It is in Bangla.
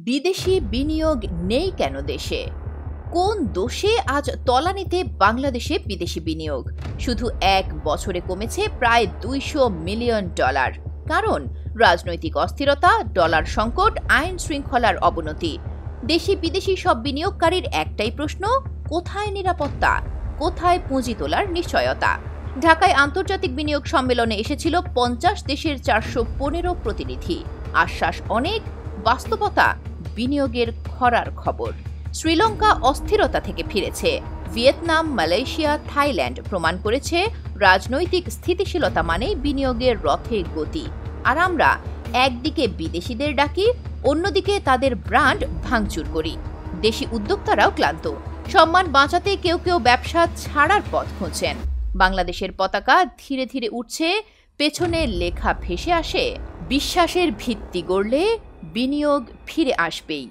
বিদেশি বিনিয়োগ নেই কেন দেশে? কোন দোষে আজ তলানিতে বাংলাদেশে বিদেশি বিনিয়োগ? শুধু এক বছরে কমেছে প্রায় $200 মিলিয়ন। কারণ রাজনৈতিক অস্থিরতা, ডলার সংকট, আইন শৃঙ্খলার অবনতি। দেশি বিদেশি সব বিনিয়োগকারীর একটাই প্রশ্ন, কোথায় নিরাপত্তা, কোথায় পুঁজি তোলার নিশ্চয়তা? ঢাকায় আন্তর্জাতিক বিনিয়োগ সম্মেলনে এসেছিল 50 দেশের 415 প্রতিনিধি। আশ্বাস অনেক, বাস্তবতা বিনিয়োগের খরার খবর। শ্রীলঙ্কা অস্থিরতা থেকে ফিরেছে, ভিয়েতনাম, মালয়েশিয়া, থাইল্যান্ড প্রমাণ করেছে রাজনৈতিক স্থিতিশীলতা মানেই বিনিয়োগের রথে গতি। আর আমরা একদিকে বিদেশিদের ডাকি, অন্যদিকে তাদের ব্র্যান্ড ভাঙচুর করি। দেশি উদ্যোক্তারাও ক্লান্ত, সম্মান বাঁচাতে কেউ কেউ ব্যবসা ছাড়ার পথ খুঁজছেন। বাংলাদেশের পতাকা ধীরে ধীরে উঠছে, পেছনে লেখা ভেসে আসে, বিশ্বাসের ভিত্তি গড়লে বিনিয়োগ ফিরে আসবেই।